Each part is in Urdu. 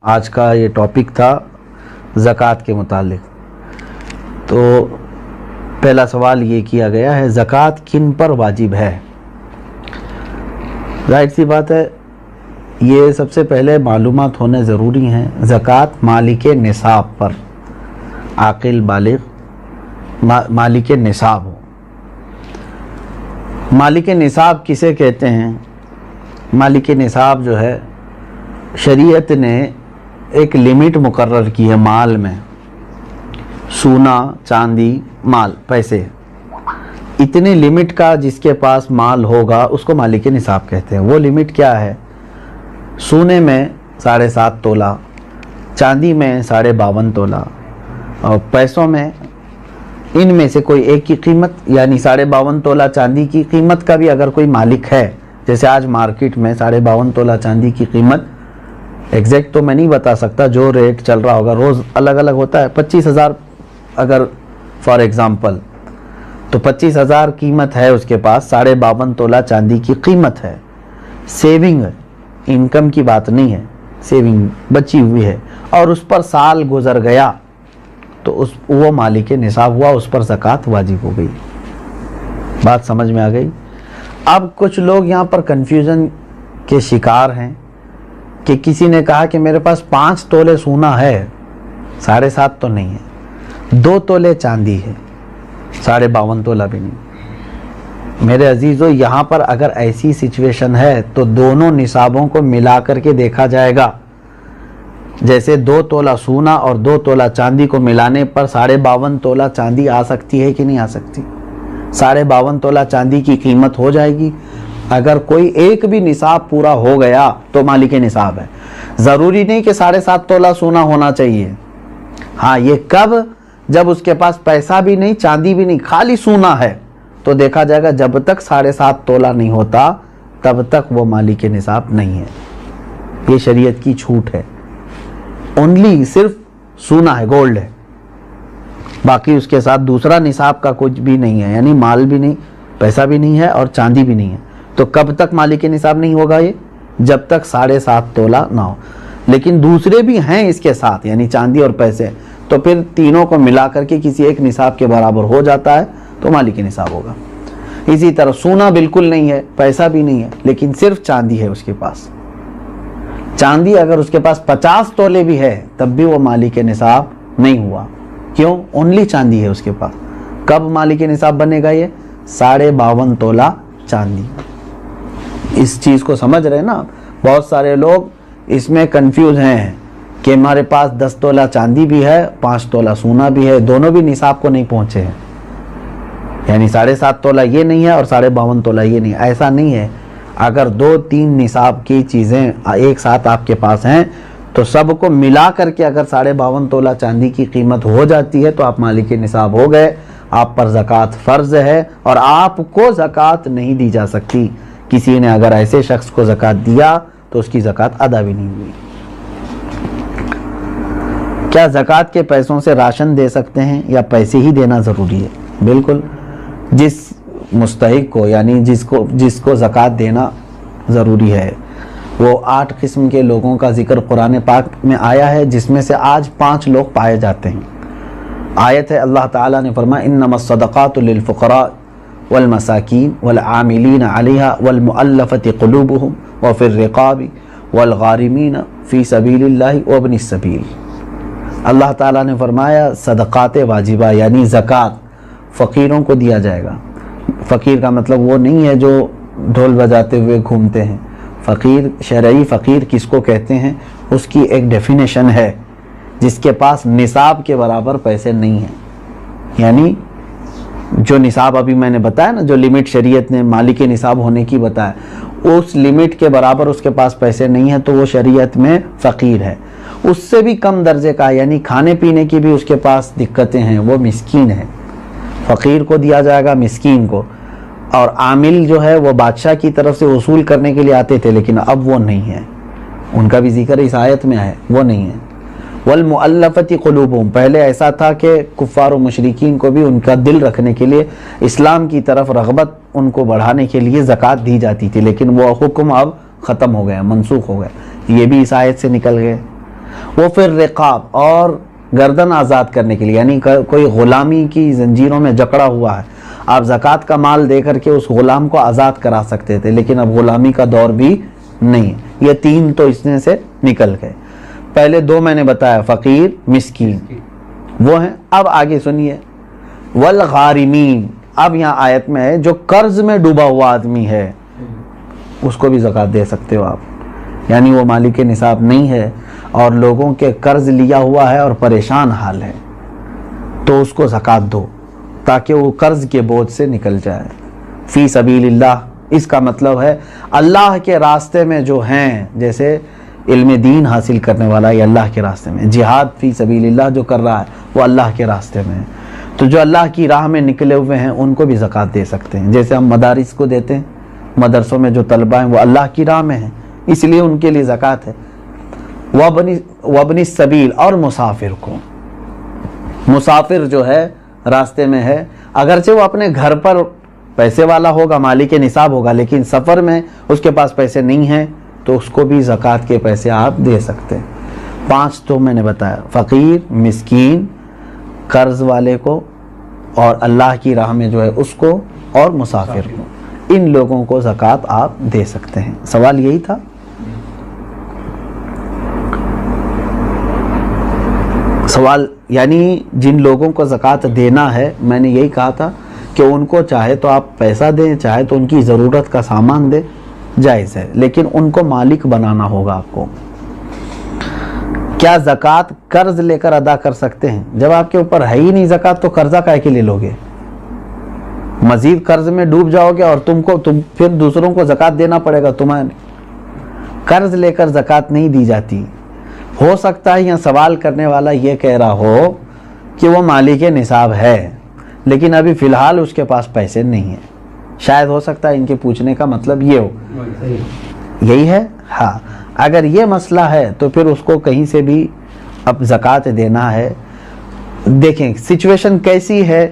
آج کا یہ ٹاپک تھا زکوٰۃ کے متعلق۔ تو پہلا سوال یہ کیا گیا ہے، زکوٰۃ کن پر واجب ہے؟ ظاہر سی بات ہے، یہ سب سے پہلے معلومات ہونے ضروری ہیں۔ زکوٰۃ مالک نصاب پر، عاقل بالغ مالک نصاب ہو۔ مالک نصاب کسے کہتے ہیں؟ مالک نصاب جو ہے، شریعت نے ایک لمٹ مقرر کی ہے مال میں، سونا، چاندی، مال، پیسے، اتنے لمٹ کا جس کے پاس مال ہوگا اس کو مالک نصاب کہتے ہیں۔ وہ لمٹ کیا ہے؟ سونے میں 7.5 تولہ، چاندی میں 52.5 تولہ، اور پیسوں میں ان میں سے کوئی ایک کی قیمت، یعنی 52.5 تولہ چاندی کی قیمت کا بھی اگر کوئی مالک ہے، جیسے آج مارکیٹ میں 52.5 تولہ چاندی کی قیمت ایگزیکٹ تو میں نہیں بتا سکتا، جو ریٹ چل رہا ہوگا روز الگ الگ ہوتا ہے، 25,000 اگر فار ایگزامپل، تو 25,000 قیمت ہے اس کے پاس، 52.5 تولہ چاندی کی قیمت ہے۔ سیونگ، انکم کی بات نہیں ہے، سیونگ بچی ہوئی ہے، اور اس پر سال گزر گیا تو وہ مالک نصاب ہوا، اس پر زکوٰۃ واجب ہو گئی۔ بات سمجھ میں آ گئی؟ اب کچھ لوگ یہاں پر کنفیوژن کے شکار ہیں کہ کسی نے کہا کہ میرے پاس 5 تولے سونا ہے، 7.5 تو نہیں ہے، 2 تولے چاندی ہے، 52.5 تولہ بھی نہیں۔ میرے عزیزو، یہاں پر اگر ایسی سچویشن ہے تو دونوں نصابوں کو ملا کر کے دیکھا جائے گا۔ جیسے 2 تولہ سونا اور 2 تولہ چاندی کو ملانے پر 52.5 تولہ چاندی آ سکتی ہے کہ نہیں آ سکتی؟ 52.5 تولہ چاندی کی قیمت ہو جائے گی۔ اگر کوئی ایک بھی نصاب پورا ہو گیا تو مالک نصاب ہے۔ ضروری نہیں کہ 7.5 تولہ سونا ہونا چاہیے۔ ہاں، یہ کب؟ جب اس کے پاس پیسہ بھی نہیں، چاندی بھی نہیں، خالی سونا ہے، تو دیکھا جائے گا جب تک 7.5 تولہ نہیں ہوتا تب تک وہ مالک نصاب نہیں ہے۔ یہ شریعت کی چھوٹ ہے۔ اونلی صرف سونا ہے، گولڈ ہے، باقی اس کے ساتھ دوسرا نصاب کا کچھ بھی نہیں ہے، یعنی مال بھی نہیں، پیسہ بھی نہیں ہے اور چاندی بھی نہیں ہے۔ تو کب تک مالک نصاب نہیں ہوگا یہ؟ جب تک 7.5 تولہ نہ ہو۔ لیکن دوسرے بھی ہیں اس کے ساتھ، یعنی چاندی اور پیسے، تو پھر تینوں کو ملا کر کے کسی ایک نصاب کے برابر ہو جاتا ہے تو مالک نصاب ہوگا۔ اسی طرح سونا بالکل نہیں ہے، پیسہ بھی نہیں ہے، لیکن صرف چاندی ہے اس کے پاس۔ چاندی اگر اس کے پاس 50 تولے بھی ہے تب بھی وہ مالک نصاب نہیں ہوا۔ کیوں؟ اونلی چاندی ہے اس کے پاس۔ کب مالک نصاب بنے گا یہ؟ 52.5 تولہ چاندی۔ اس چیز کو سمجھ رہے ہیں نا؟ بہت سارے لوگ اس میں کنفیوز ہیں کہ ہمارے پاس 10 تولہ چاندی بھی ہے، 5 تولہ سونا بھی ہے، دونوں بھی نصاب کو نہیں پہنچے ہیں، یعنی 7.5 تولہ یہ نہیں ہے اور 52.5 تولہ یہ نہیں ہے۔ ایسا نہیں ہے۔ اگر 2-3 نصاب کی چیزیں ایک ساتھ آپ کے پاس ہیں تو سب کو ملا کر کے اگر 52.5 تولہ چاندی کی قیمت ہو جاتی ہے تو آپ مالک نصاب ہو گئے، آپ پر زکوٰۃ فرض ہے، اور آپ کو زکوٰۃ نہیں دی جا سکتی۔ کسی نے اگر ایسے شخص کو زکوٰۃ دیا تو اس کی زکوٰۃ ادا بھی نہیں ہوئی۔ کیا زکوٰۃ کے پیسوں سے راشن دے سکتے ہیں یا پیسے ہی دینا ضروری ہے؟ بالکل، جس مستحق کو، یعنی جس کو زکوٰۃ دینا ضروری ہے، وہ 8 قسم کے لوگوں کا ذکر قرآن پاک میں آیا ہے، جس میں سے آج 5 لوگ پائے جاتے ہیں۔ آیت ہے، اللہ تعالیٰ نے فرمایا انما الصدقات للفقراء والمساکین والعاملین علیہا والمؤلفۃ قلوبہم وفی الرقاب والغارمین فی سبیل اللہ وابن السبیل۔ اللہ تعالیٰ نے فرمایا صدقات واجبہ یعنی زکوٰۃ فقیروں کو دیا جائے گا۔ فقیر کا مطلب وہ نہیں ہے جو ڈھول بجاتے ہوئے گھومتے ہیں۔ فقیر، شرعی فقیر کس کو کہتے ہیں؟ اس کی ایک ڈیفینیشن ہے، جس کے پاس نصاب کے برابر پیسے نہیں ہیں، یعنی جو نصاب ابھی میں نے بتایا نا، جو لمٹ شریعت نے مالک نصاب ہونے کی بتایا، اس لمٹ کے برابر اس کے پاس پیسے نہیں ہیں تو وہ شریعت میں فقیر ہے۔ اس سے بھی کم درجے کا، یعنی کھانے پینے کی بھی اس کے پاس دقتیں ہیں، وہ مسکین ہے۔ فقیر کو دیا جائے گا، مسکین کو۔ اور عامل جو ہے وہ بادشاہ کی طرف سے وصول کرنے کے لیے آتے تھے، لیکن اب وہ نہیں ہے، ان کا بھی ذکر اس آیت میں ہے، وہ نہیں ہے۔ والمؤلفۃ قلوبہم، پہلے ایسا تھا کہ کفار و مشرکین کو بھی ان کا دل رکھنے کے لیے، اسلام کی طرف رغبت ان کو بڑھانے کے لیے زکوٰۃ دی جاتی تھی، لیکن وہ حکم اب ختم ہو گیا، منسوخ ہو گیا، یہ بھی اس آیت سے نکل گئے۔ وہ پھر رقاب اور گردن آزاد کرنے کے لیے، یعنی کوئی غلامی کی زنجیروں میں جکڑا ہوا ہے، آپ زکوٰۃ کا مال دے کر کے اس غلام کو آزاد کرا سکتے تھے، لیکن اب غلامی کا دور بھی نہیں۔ یہ 3 تو اس میں سے نکل گئے۔ پہلے 2 میں نے بتایا، فقیر، مسکین، وہ ہیں۔ اب آگے سنیے، والغارمین، اب یہاں آیت میں ہے جو قرض میں ڈوبا ہوا آدمی ہے اس کو بھی زکوٰۃ دے سکتے ہو آپ، یعنی وہ مالک نصاب نہیں ہے اور لوگوں کے قرض لیا ہوا ہے اور پریشان حال ہے، تو اس کو زکوٰۃ دو تاکہ وہ قرض کے بوجھ سے نکل جائے۔ فی سبیل اللہ، اس کا مطلب ہے اللہ کے راستے میں جو ہیں، جیسے علم دین حاصل کرنے والا یہ اللہ کے راستے میں، جہاد فی سبیل اللہ جو کر رہا ہے وہ اللہ کے راستے میں ہے، تو جو اللہ کی راہ میں نکلے ہوئے ہیں ان کو بھی زکوٰۃ دے سکتے ہیں۔ جیسے ہم مدارس کو دیتے ہیں، مدرسوں میں جو طلبہ ہیں وہ اللہ کی راہ میں ہیں، اس لیے ان کے لیے زکوٰۃ ہے۔ وابن السبیل، اور مسافر کو، مسافر جو ہے راستے میں ہے، اگرچہ وہ اپنے گھر پر پیسے والا ہوگا، مالک نصاب ہوگا، لیکن سفر میں اس کے پاس پیسے نہیں ہیں تو اس کو بھی زکوٰۃ کے پیسے آپ دے سکتے ہیں۔ 5 تو میں نے بتایا، فقیر، مسکین، قرض والے کو، اور اللہ کی راہ میں جو ہے اس کو، اور مسافر کو، ان لوگوں کو زکوٰۃ آپ دے سکتے ہیں۔ سوال یہی تھا۔ سوال یعنی جن لوگوں کو زکوٰۃ دینا ہے، میں نے یہی کہا تھا کہ ان کو چاہے تو آپ پیسہ دیں، چاہے تو ان کی ضرورت کا سامان دیں، جائز ہے، لیکن ان کو مالک بنانا ہوگا آپ کو۔ کیا زکوٰۃ قرض لے کر ادا کر سکتے ہیں؟ جب آپ کے اوپر ہے ہی نہیں زکوٰۃ تو قرضہ کائے کے لے لوگے؟ مزید قرض میں ڈوب جاؤ گے اور تم پھر دوسروں کو زکوٰۃ دینا پڑے گا تمہیں۔ قرض لے کر زکوٰۃ نہیں دی جاتی۔ ہو سکتا ہے یہاں سوال کرنے والا یہ کہہ رہا ہو کہ وہ مالک نصاب ہے لیکن ابھی فی الحال اس کے پاس پیسے نہیں ہیں، شاید ہو سکتا ہے ان کے پوچھنے کا مطلب یہ ہو، یہی ہے۔ ہاں، اگر یہ مسئلہ ہے تو پھر اس کو کہیں سے بھی اب زکوٰۃ دینا ہے۔ دیکھیں سچویشن کیسی ہے،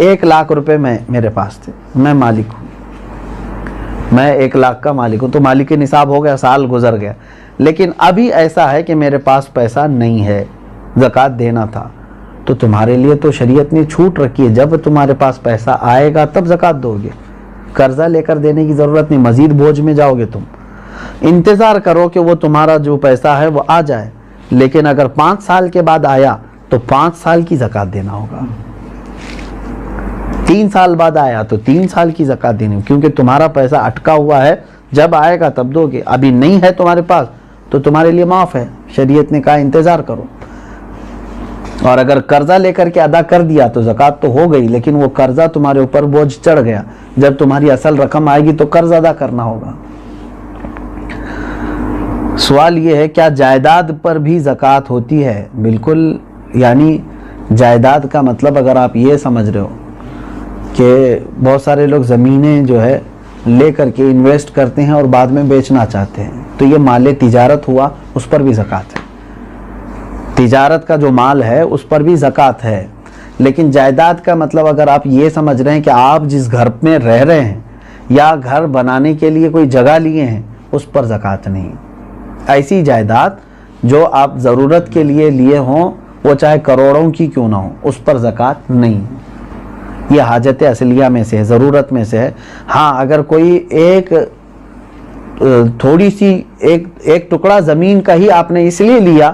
1 لاکھ روپے میرے پاس تھے، میں مالک ہوں، میں 1 لاکھ کا مالک ہوں، تو مالک نصاب ہو گیا، سال گزر گیا، لیکن ابھی ایسا ہے کہ میرے پاس پیسہ نہیں ہے، زکوٰۃ دینا تھا، تو تمہارے لیے تو شریعت نے چھوٹ رکھی ہے، جب تمہارے پاس پیسہ آئے گا تب زکوٰۃ دو گے، قرضہ لے کر دینے کی ضرورت نہیں، مزید بوجھ میں جاؤ گے تم۔ انتظار کرو کہ وہ تمہارا جو پیسہ ہے وہ آ جائے، لیکن اگر 5 سال کے بعد آیا تو 5 سال کی زکوٰۃ دینا ہوگا، 3 سال بعد آیا تو 3 سال کی زکوٰۃ دینی ہوگی، کیونکہ تمہارا پیسہ اٹکا ہوا ہے، جب آئے گا تب دو گے، ابھی نہیں ہے تمہارے پاس تو تمہارے لیے معاف ہے، شریعت نے کہا انتظار کرو۔ اور اگر قرضہ لے کر کے ادا کر دیا تو زکوٰۃ تو ہو گئی، لیکن وہ قرضہ تمہارے اوپر بوجھ چڑھ گیا، جب تمہاری اصل رقم آئے گی تو قرض ادا کرنا ہوگا۔ سوال یہ ہے کیا جائیداد پر بھی زکوٰۃ ہوتی ہے؟ بالکل، یعنی جائیداد کا مطلب اگر آپ یہ سمجھ رہے ہو کہ بہت سارے لوگ زمینیں جو ہے لے کر کے انویسٹ کرتے ہیں اور بعد میں بیچنا چاہتے ہیں، تو یہ مال تجارت ہوا، اس پر بھی زکوٰۃ ہے، تجارت کا جو مال ہے اس پر بھی زکوٰۃ ہے۔ لیکن جائیداد کا مطلب اگر آپ یہ سمجھ رہے ہیں کہ آپ جس گھر میں رہ رہے ہیں یا گھر بنانے کے لیے کوئی جگہ لیے ہیں، اس پر زکوٰۃ نہیں۔ ایسی جائیداد جو آپ ضرورت کے لیے لیے ہوں، وہ چاہے کروڑوں کی کیوں نہ ہو، اس پر زکوٰۃ نہیں۔ یہ حاجت اصلیہ میں سے ہے، ضرورت میں سے ہے۔ ہاں، اگر کوئی تھوڑی سی ایک ٹکڑا زمین کا ہی آپ نے اس لیے لیا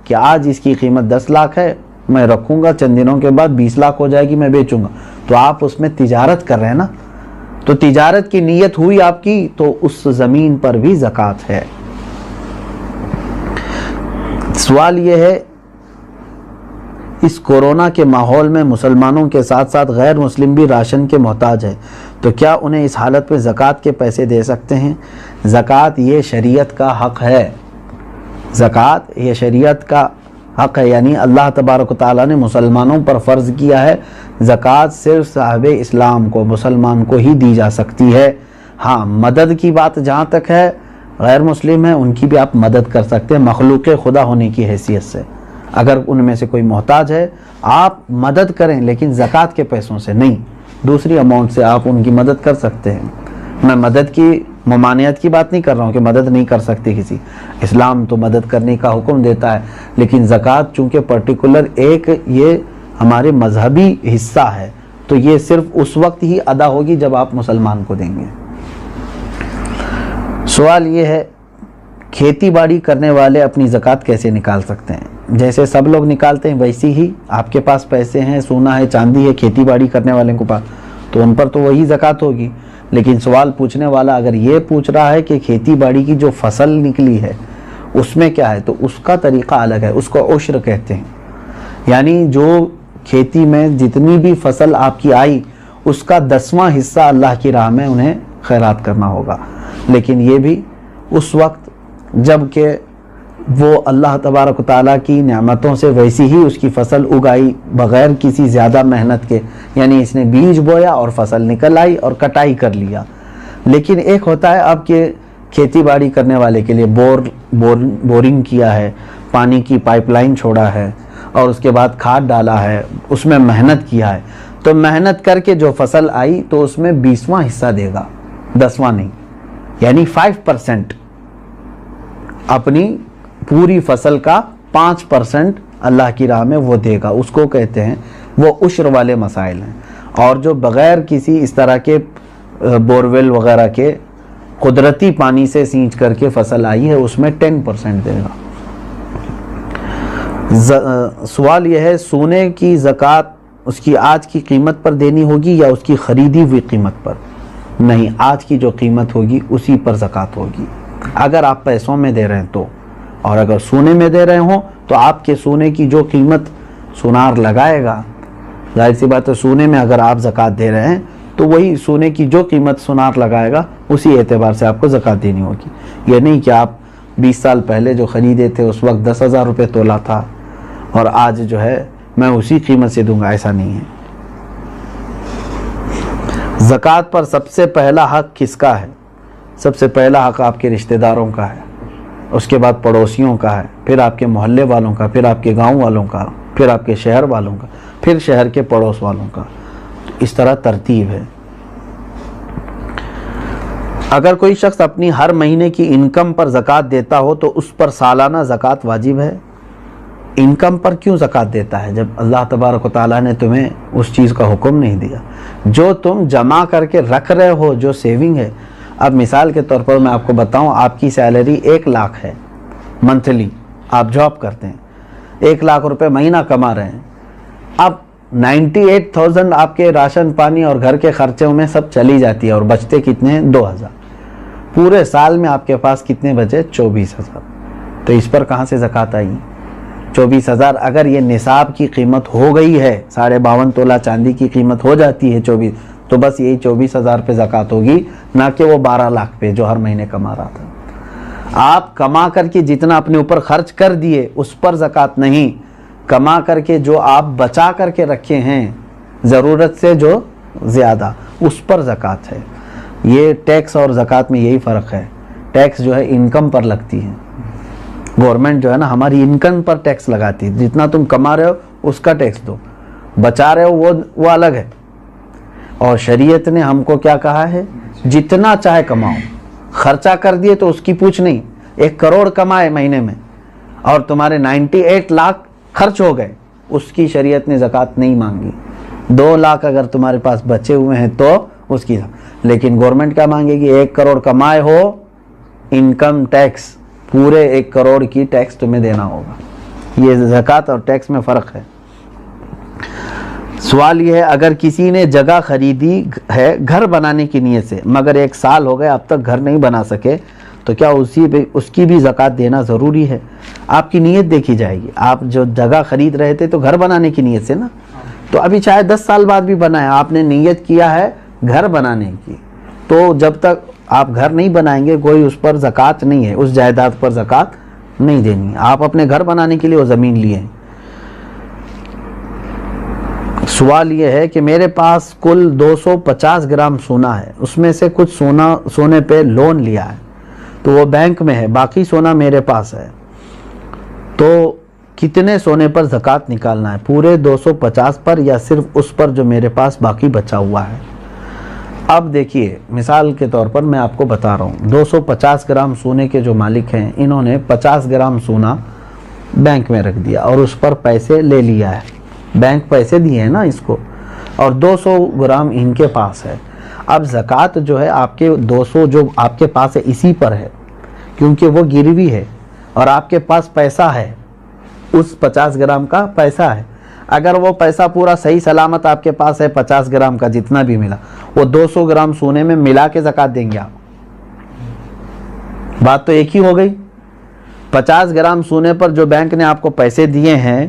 کہ آج اس کی قیمت 10 لاکھ ہے، میں رکھوں گا، چند دنوں کے بعد 20 لاکھ ہو جائے گی، میں بیچوں گا، تو آپ اس میں تجارت کر رہے ہیں نا، تو تجارت کی نیت ہوئی آپ کی، تو اس زمین پر بھی زکوٰۃ ہے۔ سوال یہ ہے اس کورونا کے ماحول میں مسلمانوں کے ساتھ ساتھ غیر مسلم بھی راشن کے محتاج ہے، تو کیا انہیں اس حالت میں زکوٰۃ کے پیسے دے سکتے ہیں؟ زکوٰۃ یہ شریعت کا حق ہے، زکوٰۃ یہ شریعت کا حق ہے، یعنی اللہ تبارک و تعالیٰ نے مسلمانوں پر فرض کیا ہے، زکوٰۃ صرف صاحب اسلام کو، مسلمان کو ہی دی جا سکتی ہے۔ ہاں، مدد کی بات جہاں تک ہے، غیر مسلم ہیں ان کی بھی آپ مدد کر سکتے ہیں مخلوق خدا ہونے کی حیثیت سے، اگر ان میں سے کوئی محتاج ہے آپ مدد کریں، لیکن زکوٰۃ کے پیسوں سے نہیں، دوسری اماؤنٹ سے آپ ان کی مدد کر سکتے ہیں۔ میں مدد کی ممانعت کی بات نہیں کر رہا ہوں کہ مدد نہیں کر سکتے کسی، اسلام تو مدد کرنے کا حکم دیتا ہے، لیکن زکوٰۃ چونکہ پرٹیکولر ایک یہ ہمارے مذہبی حصہ ہے تو یہ صرف اس وقت ہی ادا ہوگی جب آپ مسلمان کو دیں گے۔ سوال یہ ہے کھیتی باڑی کرنے والے اپنی زکوٰۃ کیسے نکال سکتے ہیں؟ جیسے سب لوگ نکالتے ہیں ویسی ہی آپ کے پاس پیسے ہیں، سونا ہے، چاندی ہے، کھیتی باڑی کرنے والے کے پاس، تو ان پر تو وہی زکوٰۃ ہوگی۔ لیکن سوال پوچھنے والا اگر یہ پوچھ رہا ہے کہ کھیتی باڑی کی جو فصل نکلی ہے اس میں کیا ہے، تو اس کا طریقہ الگ ہے، اس کو عشر کہتے ہیں۔ یعنی جو کھیتی میں جتنی بھی فصل آپ کی آئی اس کا 10واں حصہ اللہ کی راہ میں انہیں خیرات کرنا ہوگا، لیکن یہ بھی اس وقت جب کہ وہ اللہ تبارک و تعالیٰ کی نعمتوں سے ویسی ہی اس کی فصل اگائی بغیر کسی زیادہ محنت کے، یعنی اس نے بیج بویا اور فصل نکل آئی اور کٹائی کر لیا۔ لیکن ایک ہوتا ہے اب کہ کھیتی باڑی کرنے والے کے لیے بورنگ کیا ہے، پانی کی پائپ لائن چھوڑا ہے اور اس کے بعد کھاد ڈالا ہے، اس میں محنت کیا ہے، تو محنت کر کے جو فصل آئی تو اس میں 20واں حصہ دے گا، 10واں نہیں، یعنی 5%، اپنی پوری فصل کا 5% اللہ کی راہ میں وہ دے گا، اس کو کہتے ہیں، وہ عشر والے مسائل ہیں۔ اور جو بغیر کسی اس طرح کے بورویل وغیرہ کے قدرتی پانی سے سینچ کر کے فصل آئی ہے اس میں 10% دے گا۔ سوال یہ ہے سونے کی زکوٰۃ اس کی آج کی قیمت پر دینی ہوگی یا اس کی خریدی ہوئی قیمت پر؟ نہیں، آج کی جو قیمت ہوگی اسی پر زکوٰۃ ہوگی، اگر آپ پیسوں میں دے رہے ہیں تو، اور اگر سونے میں دے رہے ہوں تو آپ کے سونے کی جو قیمت سونار لگائے گا، ظاہر سی بات ہے سونے میں اگر آپ زکوٰۃ دے رہے ہیں تو وہی سونے کی جو قیمت سونار لگائے گا اسی اعتبار سے آپ کو زکوٰۃ دینی ہوگی۔ یہ نہیں کہ آپ 20 سال پہلے جو خریدے تھے اس وقت 10,000 روپے تولہ تھا اور آج جو ہے میں اسی قیمت سے دوں گا، ایسا نہیں ہے۔ زکوٰۃ پر سب سے پہلا حق کس کا ہے؟ سب سے پہلا حق آپ کے رشتہ داروں کا ہے، اس کے بعد پڑوسیوں کا ہے، پھر آپ کے محلے والوں کا، پھر آپ کے گاؤں والوں کا، پھر آپ کے شہر والوں کا، پھر شہر کے پڑوس والوں کا، اس طرح ترتیب ہے۔ اگر کوئی شخص اپنی ہر مہینے کی انکم پر زکوٰۃ دیتا ہو تو اس پر سالانہ زکوٰۃ واجب ہے؟ انکم پر کیوں زکوٰۃ دیتا ہے جب اللہ تبارک و تعالیٰ نے تمہیں اس چیز کا حکم نہیں دیا؟ جو تم جمع کر کے رکھ رہے ہو، جو سیونگ ہے، اب مثال کے طور پر میں آپ کو بتاؤں، آپ کی سیلری 1 لاکھ ہے منتھلی، آپ جاب کرتے ہیں، 1 لاکھ روپے مہینہ کما رہے ہیں، اب 98,000 آپ کے راشن پانی اور گھر کے خرچوں میں سب چلی جاتی ہے اور بچتے کتنے ہیں؟ 2,000۔ پورے سال میں آپ کے پاس کتنے بچے؟ 24,000۔ تو اس پر کہاں سے زکوٰۃ آئی؟ 24,000 اگر یہ نصاب کی قیمت ہو گئی ہے، 52.5 تولہ چاندی کی قیمت ہو جاتی ہے 24، تو بس یہی 24,000 پہ زکوٰۃ ہوگی، نہ کہ وہ 12 لاکھ پہ جو ہر مہینے کما رہا تھا۔ آپ کما کر کے جتنا اپنے اوپر خرچ کر دیے اس پر زکوٰۃ نہیں، کما کر کے جو آپ بچا کر کے رکھے ہیں ضرورت سے جو زیادہ، اس پر زکوٰۃ ہے۔ یہ ٹیکس اور زکوٰۃ میں یہی فرق ہے، ٹیکس جو ہے انکم پر لگتی ہے، گورنمنٹ جو ہے نا ہماری انکم پر ٹیکس لگاتی ہے، جتنا تم کما رہے ہو اس کا ٹیکس دو، بچا رہے ہو وہ الگ ہے۔ اور شریعت نے ہم کو کیا کہا ہے؟ جتنا چاہے کماؤ، خرچہ کر دیے تو اس کی پوچھ نہیں۔ 1 کروڑ کمائے مہینے میں اور تمہارے 98 لاکھ خرچ ہو گئے، اس کی شریعت نے زکوٰۃ نہیں مانگی۔ 2 لاکھ اگر تمہارے پاس بچے ہوئے ہیں تو اس کی، لیکن گورنمنٹ کیا مانگے گی؟ 1 کروڑ کمائے ہو، انکم ٹیکس پورے 1 کروڑ کی ٹیکس تمہیں دینا ہوگا۔ یہ زکوٰۃ اور ٹیکس میں فرق ہے۔ سوال یہ ہے اگر کسی نے جگہ خریدی ہے گھر بنانے کی نیت سے مگر 1 سال ہو گئے اب تک گھر نہیں بنا سکے تو کیا اس کی بھی زکوٰۃ دینا ضروری ہے؟ آپ کی نیت دیکھی جائے گی۔ آپ جو جگہ خرید رہے تھے تو گھر بنانے کی نیت سے نا، تو ابھی چاہے 10 سال بعد بھی بنائیں، آپ نے نیت کیا ہے گھر بنانے کی، تو جب تک آپ گھر نہیں بنائیں گے کوئی اس پر زکوٰۃ نہیں ہے، اس جائیداد پر زکوٰۃ نہیں دینی ہے۔ آپ اپنے گھر بنانے کے لیے وہ زمین لیے ہیں۔ سوال یہ ہے کہ میرے پاس کل 250 گرام سونا ہے، اس میں سے کچھ سونے پہ لون لیا ہے تو وہ بینک میں ہے، باقی سونا میرے پاس ہے، تو کتنے سونے پر زکوٰۃ نکالنا ہے؟ پورے 250 پر یا صرف اس پر جو میرے پاس باقی بچا ہوا ہے؟ اب دیکھیے مثال کے طور پر میں آپ کو بتا رہا ہوں، 250 گرام سونے کے جو مالک ہیں انہوں نے 50 گرام سونا بینک میں رکھ دیا اور اس پر پیسے لے لیا ہے، بینک پیسے دیے ہیں نا اس کو، اور 200 گرام ان کے پاس ہے۔ اب زکوٰۃ جو ہے آپ کے 200 جو آپ کے پاس ہے اسی پر ہے، کیونکہ وہ گروی ہے اور آپ کے پاس پیسہ ہے، اس 50 گرام کا پیسہ ہے۔ اگر وہ پیسہ پورا صحیح سلامت آپ کے پاس ہے 50 گرام کا جتنا بھی ملا، وہ 200 گرام سونے میں ملا کے زکوٰۃ دیں گے آپ۔ بات تو ایک ہی ہو گئی۔ 50 گرام سونے پر جو بینک نے آپ کو پیسے دیے ہیں،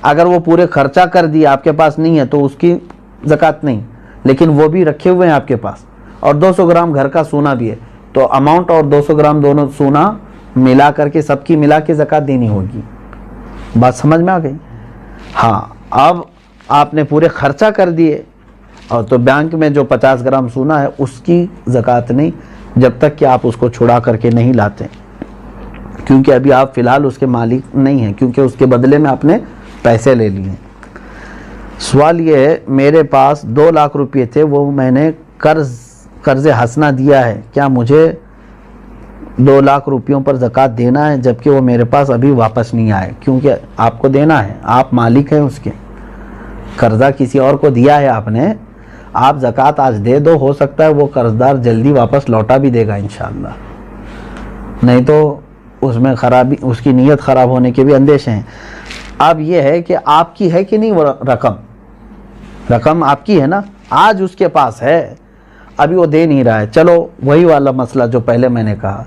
اگر وہ پورے خرچہ کر دیے آپ کے پاس نہیں ہے تو اس کی زکوٰۃ نہیں، لیکن وہ بھی رکھے ہوئے ہیں آپ کے پاس، اور 200 گرام گھر کا سونا بھی ہے، تو اماؤنٹ اور 200 گرام دونوں سونا ملا کر کے سب کی ملا کے زکوٰۃ دینی ہوگی۔ بات سمجھ میں آ گئی؟ ہاں، اب آپ نے پورے خرچہ کر دیے اور تو بینک میں جو 50 گرام سونا ہے اس کی زکوٰۃ نہیں، جب تک کہ آپ اس کو چھڑا کر کے نہیں لاتے، کیونکہ ابھی آپ فی الحال اس کے مالک نہیں ہیں، کیونکہ اس کے بدلے میں آپ نے پیسے لے لیے۔ سوال یہ ہے، میرے پاس 2 لاکھ روپے تھے، وہ میں نے قرض حسنہ دیا ہے، کیا مجھے 2 لاکھ روپیوں پر زکوٰۃ دینا ہے جبکہ وہ میرے پاس ابھی واپس نہیں آئے؟ کیونکہ آپ کو دینا ہے، آپ مالک ہیں اس کے، قرضہ کسی اور کو دیا ہے آپ نے، آپ زکوٰۃ آج دے دو، ہو سکتا ہے وہ قرضدار جلدی واپس لوٹا بھی دے گا انشاءاللہ، نہیں تو اس میں خرابی، اس کی نیت خراب ہونے کے بھی اندیشے ہیں۔ اب یہ ہے کہ آپ کی ہے کہ نہیں وہ رقم آپ کی ہے نا، آج اس کے پاس ہے، ابھی وہ دے نہیں رہا ہے، چلو وہی والا مسئلہ جو پہلے میں نے کہا،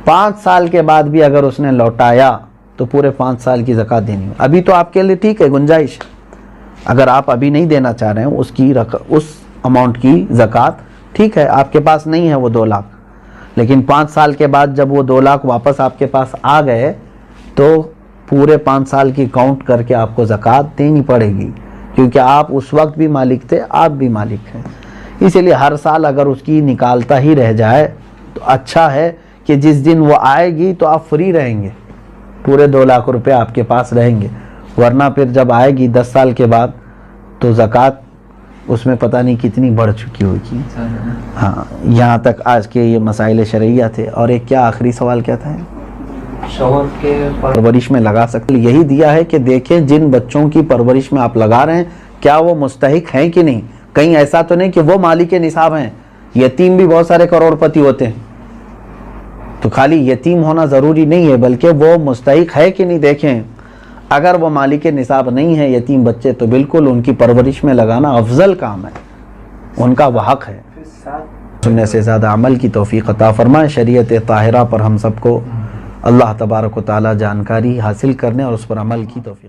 5 سال کے بعد بھی اگر اس نے لوٹایا تو پورے 5 سال کی زکوٰۃ دینی ہے۔ ابھی تو آپ کے لیے ٹھیک ہے، گنجائش، اگر آپ ابھی نہیں دینا چاہ رہے ہیں اس اماؤنٹ کی زکوٰۃ، ٹھیک ہے، آپ کے پاس نہیں ہے وہ 2 لاکھ، لیکن 5 سال کے بعد جب وہ 2 لاکھ واپس آپ کے پاس آ گئے تو پورے 5 سال کی کاؤنٹ کر کے آپ کو زکوٰۃ دینی پڑے گی، کیونکہ آپ اس وقت بھی مالک تھے، آپ بھی مالک ہیں۔ اسی لیے ہر سال اگر اس کی نکالتا ہی رہ جائے تو اچھا ہے کہ جس دن وہ آئے گی تو آپ فری رہیں گے، پورے 2 لاکھ روپے آپ کے پاس رہیں گے، ورنہ پھر جب آئے گی 10 سال کے بعد تو زکوٰۃ اس میں پتہ نہیں کتنی بڑھ چکی ہوگی۔ ہاں، یہاں تک آج کے یہ مسائل شرعیہ تھے۔ اور ایک کیا آخری سوال کیا تھا؟ شوہر کے پرورش میں لگا سکتے، یہی دیا ہے کہ دیکھیں جن بچوں کی پرورش میں آپ لگا رہے ہیں کیا وہ مستحق ہیں کہ نہیں، کہیں ایسا تو نہیں کہ وہ مالک نصاب ہیں، یتیم بھی بہت سارے کروڑ پتی ہوتے ہیں، تو خالی یتیم ہونا ضروری نہیں ہے بلکہ وہ مستحق ہے کہ نہیں دیکھیں۔ اگر وہ مالک نصاب نہیں ہے یتیم بچے تو بالکل ان کی پرورش میں لگانا افضل کام ہے، ان کا وہ حق ہے۔ سننے سے زیادہ عمل کی توفیق عطا فرمائے۔ شریعت طاہرہ پر ہم سب کو اللہ تبارک و تعالی جانکاری حاصل کرنے اور اس پر عمل کی توفیق